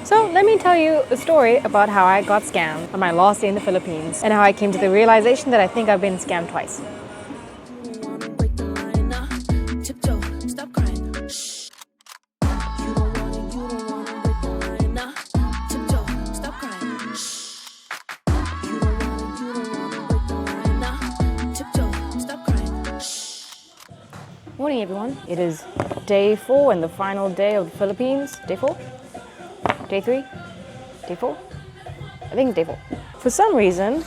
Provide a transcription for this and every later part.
So let me tell you a story about how I got scammed on my last day in the Philippines and how I came to the realization that I think I've been scammed twice. Morning everyone. It is day 4 and the final day of the Philippines. Day 4? Day 3? Day 4? I think it's day 4. For some reason,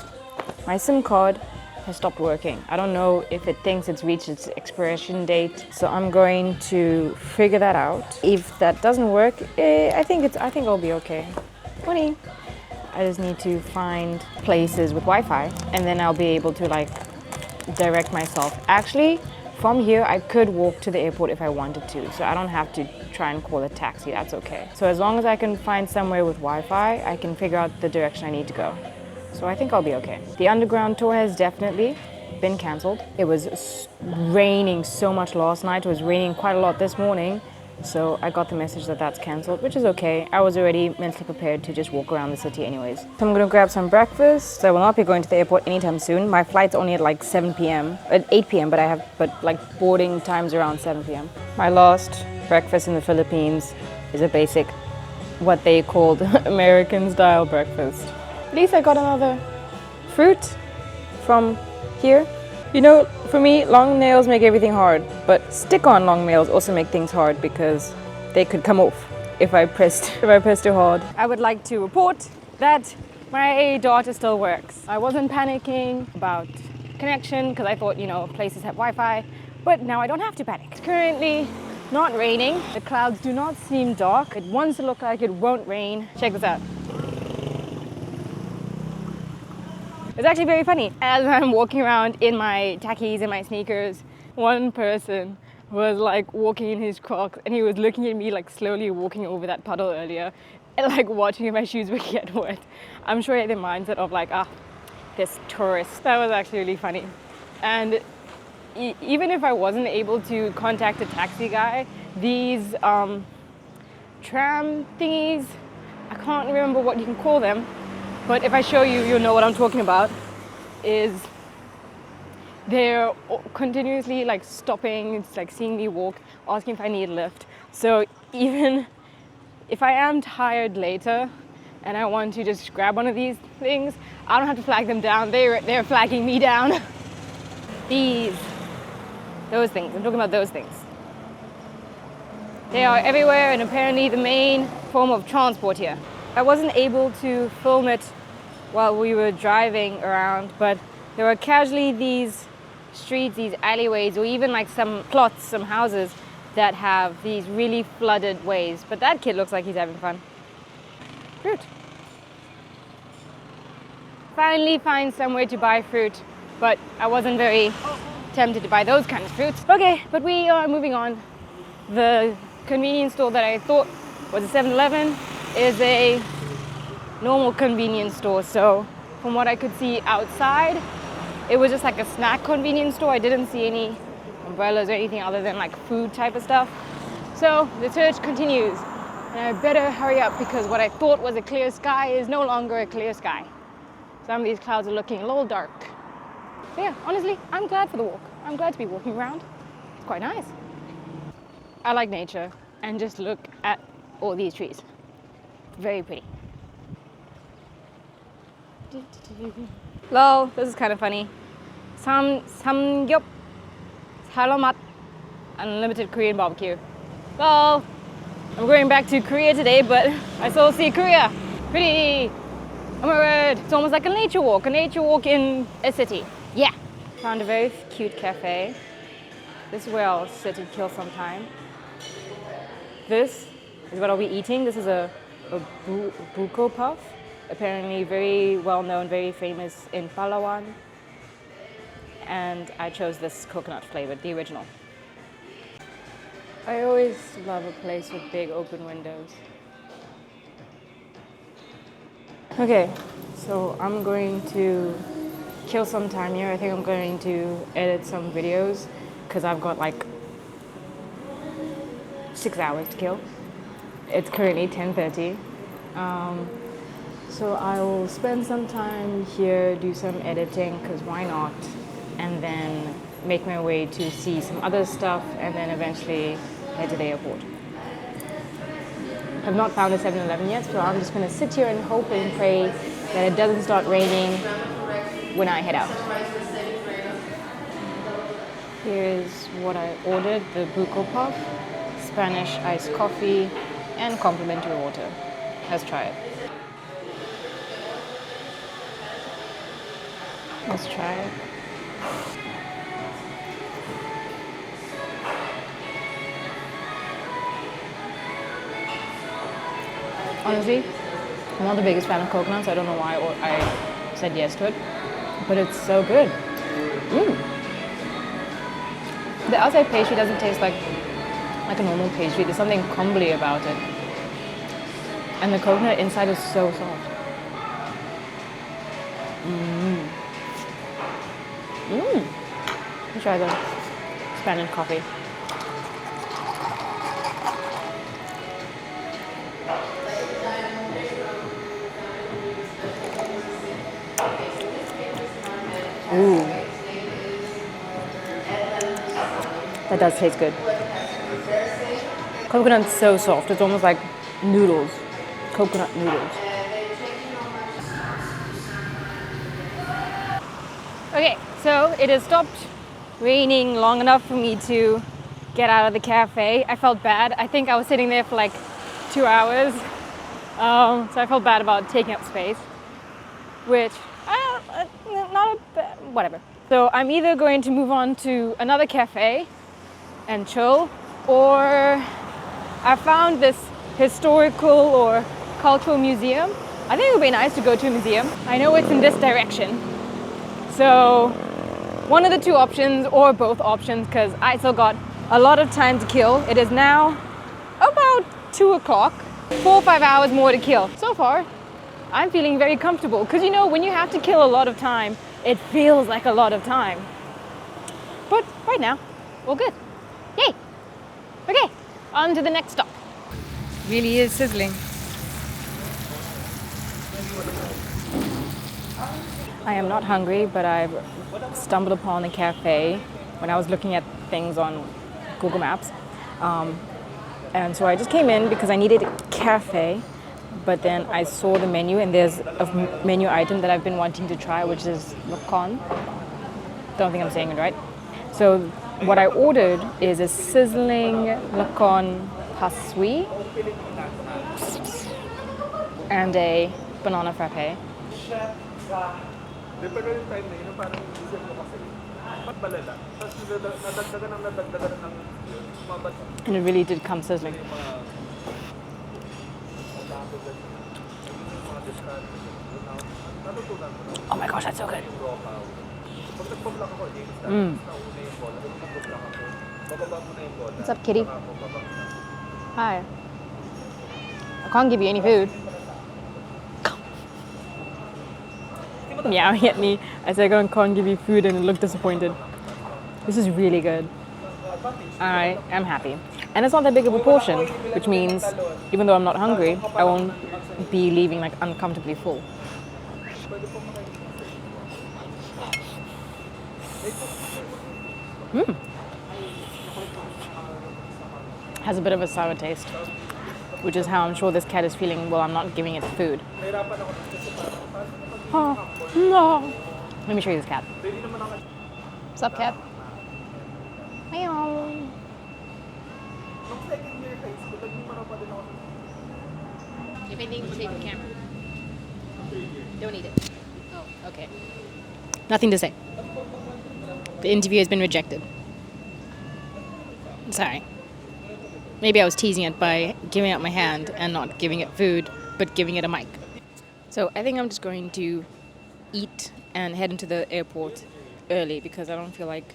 my SIM card has stopped working. I don't know if it thinks it's reached its expiration date, so I'm going to figure that out. If that doesn't work, I think I'll be okay. Morning. I just need to find places with Wi-Fi and then I'll be able to direct myself. Actually, from here, I could walk to the airport if I wanted to, so I don't have to try and call a taxi, that's okay. So as long as I can find somewhere with Wi-Fi, I can figure out the direction I need to go. So I think I'll be okay. The underground tour has definitely been cancelled. It was raining so much last night, it was raining quite a lot this morning, so I got the message that that's cancelled, which is okay. I was already mentally prepared to just walk around the city anyways. So I'm gonna grab some breakfast. I will not be going to the airport anytime soon. My flight's only at 7 p.m. At 8 p.m. but boarding time's around 7 p.m. My last breakfast in the Philippines is a basic, what they called American style breakfast. At least I got another fruit from here. You know, for me, long nails make everything hard, but stick-on long nails also make things hard because they could come off if I pressed too hard. I would like to report that my daughter still works. I wasn't panicking about connection because I thought, places have Wi-Fi, but now I don't have to panic. It's currently not raining. The clouds do not seem dark. It wants to look like it won't rain. Check this out. It's actually very funny. As I'm walking around in my tackies and my sneakers, one person was walking in his Crocs and he was looking at me slowly walking over that puddle earlier and watching if my shoes would get wet. I'm sure he had the mindset of this tourist. That was actually really funny. And even if I wasn't able to contact a taxi guy, these tram thingies, I can't remember what you can call them, but if I show you, you'll know what I'm talking about, is they're continuously stopping, it's seeing me walk, asking if I need a lift. So even if I am tired later and I want to just grab one of these things, I don't have to flag them down, they're flagging me down. Those things, I'm talking about those things. They are everywhere and apparently the main form of transport here. I wasn't able to film it while we were driving around, but there were casually these streets, these alleyways, or even some plots, some houses that have these really flooded ways. But that kid looks like he's having fun. Fruit. Finally find somewhere to buy fruit, but I wasn't very tempted to buy those kind of fruits. Okay, but we are moving on. The convenience store that I thought was a 7-Eleven is a normal convenience store. So from what I could see outside, it was just a snack convenience store. I didn't see any umbrellas or anything other than food type of stuff. So the search continues and I better hurry up because what I thought was a clear sky is no longer a clear sky. Some of these clouds are looking a little dark. But yeah, honestly, I'm glad for the walk. I'm glad to be walking around. It's quite nice. I like nature and just look at all these trees. Very pretty. Lol, this is kind of funny. Samgyeop, Salamat, unlimited Korean barbecue. Lol, I'm going back to Korea today, but I still see Korea. Pretty. Oh my word, it's almost like a nature walk in a city. Yeah. Found a very cute cafe. This is where I'll sit and kill some time. This is what I'll be eating. This is a buko puff. Apparently very well known, very famous in Palawan. And I chose this coconut flavored, the original. I always love a place with big open windows. Okay, so I'm going to kill some time here. I think I'm going to edit some videos because I've got 6 hours to kill. It's currently 10:30. So I'll spend some time here, do some editing, because why not? And then make my way to see some other stuff, and then eventually head to the airport. I've not found a 7-Eleven yet, so I'm just going to sit here and hope and pray that it doesn't start raining when I head out. Here's what I ordered: the buko puff, Spanish iced coffee, and complimentary water. Let's try it. Let's try it. Honestly, I'm not the biggest fan of coconuts. I don't know why I said yes to it, but it's so good. The outside pastry doesn't taste like a normal pastry. There's something crumbly about it. And the coconut inside is so soft. Let's try the Spanish coffee. Ooh. That does taste good. Coconut's so soft. It's almost like noodles. Coconut noodles. Okay, so it has stopped raining long enough for me to get out of the cafe. I felt bad. I think I was sitting there for like 2 hours. So I felt bad about taking up space, which, not a bad, whatever. So I'm either going to move on to another cafe and chill, or I found this historical or cultural museum. I think it would be nice to go to a museum. I know it's in this direction. So one of the two options, or both options, because I still got a lot of time to kill. It is now about 2 o'clock, 4 or 5 hours more to kill. So far, I'm feeling very comfortable, because you know, when you have to kill a lot of time, it feels like a lot of time. But right now, all good. Yay! Okay, on to the next stop. Really is sizzling. I am not hungry, but I've stumbled upon a cafe when I was looking at things on Google Maps. And so I just came in because I needed a cafe, but then I saw the menu, and there's a menu item that I've been wanting to try, which is lacon. Don't think I'm saying it right. So what I ordered is a sizzling lacon pasui and a banana frappe. And it really did come sizzling. Oh my gosh, that's so good. What's up, kitty? Hi. I can't give you any food. Meowing at me. I said I can't give you food, and it looked disappointed. This is really good. I am happy. And it's not that big of a portion, which means even though I'm not hungry, I won't be leaving like uncomfortably full. Has a bit of a sour taste, which is how I'm sure this cat is feeling while I'm not giving it food. Oh, no. Let me show you this cat. What's up, cat? Meow. If anything, save the camera. Don't eat it. Oh, okay. Nothing to say. The interview has been rejected. Sorry. Maybe I was teasing it by giving it my hand and not giving it food, but giving it a mic. So I think I'm just going to eat and head into the airport early, because I don't feel like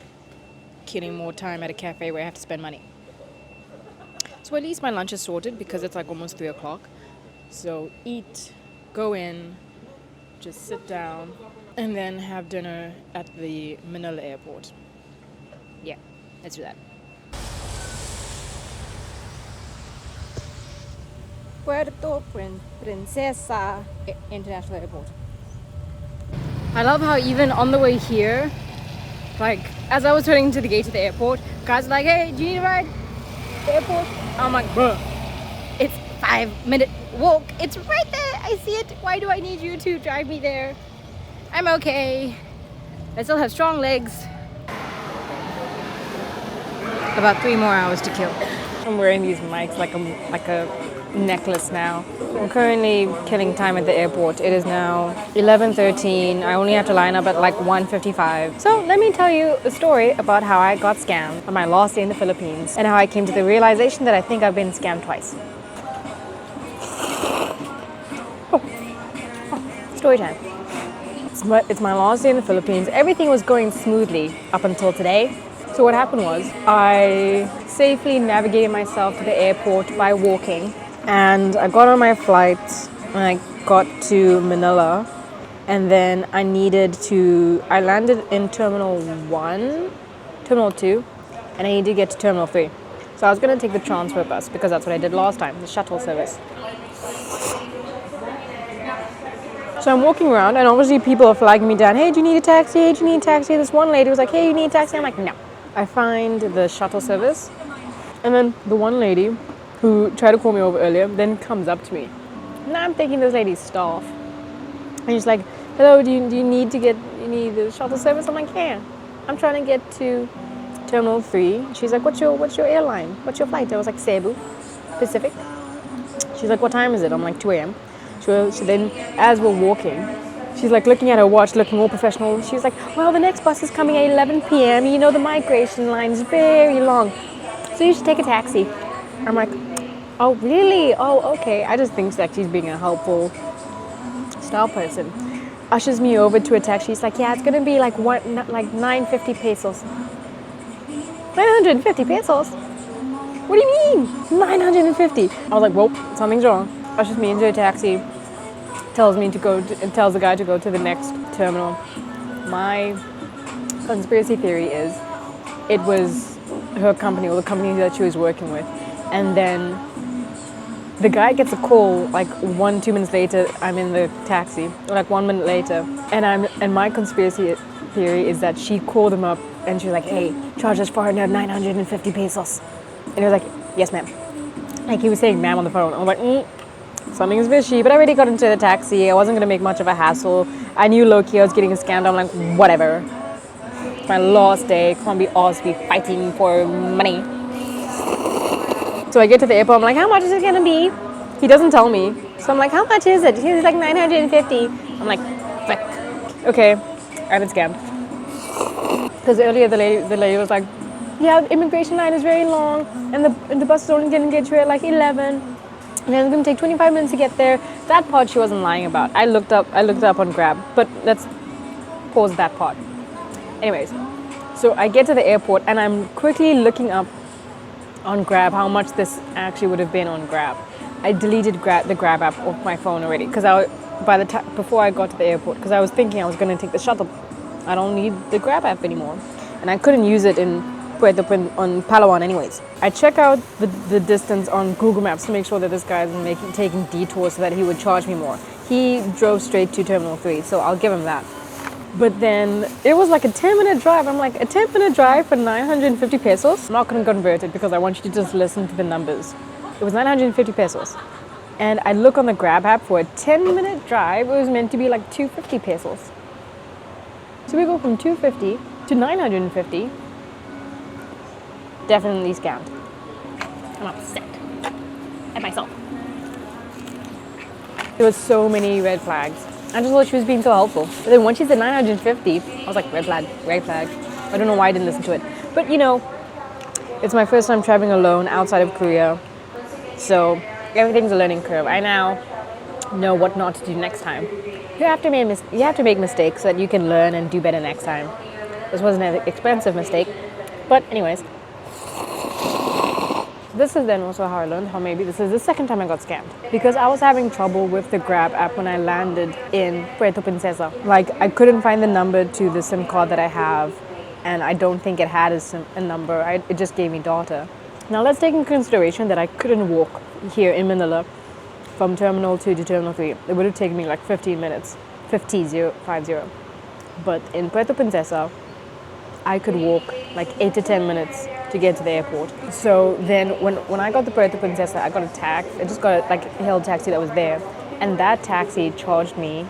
killing more time at a cafe where I have to spend money. So at least my lunch is sorted, because it's like almost 3 o'clock. So eat, go in, just sit down, and then have dinner at the Manila airport. Yeah, let's do that. Puerto Princesa International Airport. I love how even on the way here, like as I was turning to the gate of the airport, guys were like, hey, do you need a ride? The airport? I'm like, bruh, it's 5-minute walk. It's right there. I see it. Why do I need you to drive me there? I'm okay. I still have strong legs. About 3 more hours to kill. I'm wearing these mics like a necklace now. I'm currently killing time at the airport. It is now 11:13. I only have to line up at like 1:55. So let me tell you a story about how I got scammed on my last day in the Philippines and how I came to the realization that I think I've been scammed twice. Story time. It's my last day in the Philippines. Everything was going smoothly up until today. So what happened was I safely navigated myself to the airport by walking, and I got on my flight and I got to Manila, and then I landed in Terminal 1, Terminal 2, and I needed to get to Terminal 3. So I was going to take the transfer bus because that's what I did last time, the shuttle service. So I'm walking around and obviously people are flagging me down. Hey, do you need a taxi? Hey, do you need a taxi? This one lady was like, hey, you need a taxi? I'm like, no. I find the shuttle service, and then the one lady who tried to call me over earlier then comes up to me. Now I'm thinking this lady's staff. And she's like, hello, do you need the shuttle service? I'm like, yeah. I'm trying to get to Terminal 3. She's like, what's your airline? What's your flight? I was like, Cebu, Pacific. She's like, what time is it? I'm like, 2 a.m. So then, as we're walking, she's like looking at her watch, looking all professional. She's like, well, the next bus is coming at 11 p.m. You know, the migration line is very long. So you should take a taxi. I'm like, oh, really? Oh, okay. I just think that she's being a helpful style person. Ushers me over to a taxi. She's like, yeah, it's going to be like 950 pesos. 950 pesos? What do you mean? 950? I was like, well, something's wrong. Ushers me into a taxi. Tells the guy to go to the next terminal. My conspiracy theory is it was her company or the company that she was working with. And then the guy gets a call like 1-2 minutes later. I'm in the taxi, or like 1 minute later, and my conspiracy theory is that she called him up and she was like, hey, charge us for 950 pesos. And he was like, yes, ma'am. Like he was saying ma'am on the phone. I'm like, something is fishy, but I already got into the taxi. I wasn't going to make much of a hassle. I knew low-key I was getting scammed. I'm like, whatever. It's my last day. Can't be asked to be fighting for money. So I get to the airport. I'm like, how much is it going to be? He doesn't tell me. So I'm like, how much is it? He's like, 950. I'm like, fuck. Okay, I've been scammed. Because earlier the lady was like, yeah, the immigration line is very long, and the bus is only going to get you at like 11. And then it's going to take 25 minutes to get there. That part she wasn't lying about. I looked up on Grab, but let's pause that part. Anyways, so I get to the airport and I'm quickly looking up on Grab how much this actually would have been on Grab. I deleted the Grab app off my phone already because before I got to the airport, because I was thinking I was going to take the shuttle. I don't need the Grab app anymore, and I couldn't use it on Palawan anyways. I check out the distance on Google Maps to make sure that this guy isn't taking detours so that he would charge me more. He drove straight to Terminal 3, so I'll give him that. But then it was like a 10-minute drive. I'm like, a 10-minute drive for 950 pesos? I'm not going to convert it because I want you to just listen to the numbers. It was 950 pesos. And I look on the Grab app for a 10-minute drive. It was meant to be like 250 pesos. So we go from 250 to 950. Definitely scammed. I'm upset at myself. There was so many red flags. I just thought she was being so helpful. But then when she said 950, I was like, red flag, red flag. I don't know why I didn't listen to it. But you know, it's my first time traveling alone outside of Korea. So everything's a learning curve. I now know what not to do next time. You have to make mistakes so that you can learn and do better next time. This wasn't an expensive mistake. But anyways, this is then also how I learned how maybe this is the second time I got scammed. Because I was having trouble with the Grab app when I landed in Puerto Princesa. Like, I couldn't find the number to the SIM card that I have, and I don't think it had a number. It just gave me data. Now let's take in consideration that I couldn't walk here in Manila. from Terminal 2 to Terminal 3, it would have taken me like 15 minutes, 50. But in Puerto Princesa, I could walk like 8 to 10 minutes to get to the airport. So then when I got to Puerto Princesa, I got a taxi. I just got a hailed taxi that was there. And that taxi charged me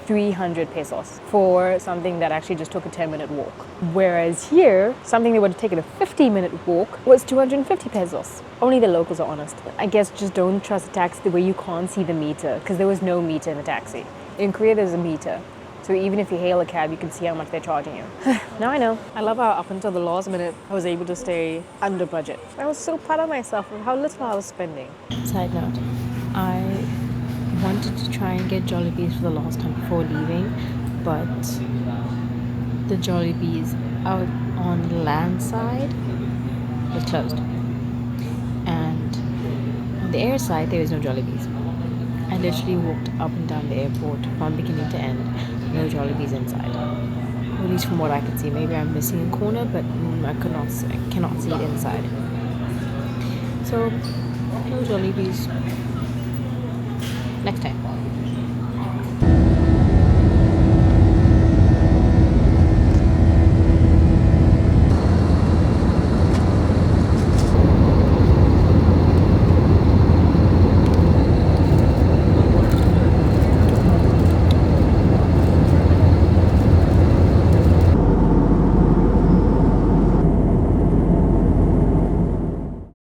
300 pesos for something that actually just took a 10-minute walk. Whereas here, something that would have taken a 50-minute walk was 250 pesos. Only the locals are honest. I guess just don't trust a taxi the way you can't see the meter, because there was no meter in the taxi. In Korea, there's a meter. So even if you hail a cab, you can see how much they're charging you. Now I know. I love how up until the last minute, I was able to stay under budget. I was so proud of myself of how little I was spending. Side note, I wanted to try and get Jollibees for the last time before leaving, but the Jollibees out on the land side was closed. And on the air side, there was no Jollibees. I literally walked up and down the airport from beginning to end, no Jollibees inside. Or at least from what I could see. Maybe I'm missing a corner, but I cannot see it inside. So, no Jollibees. Next time.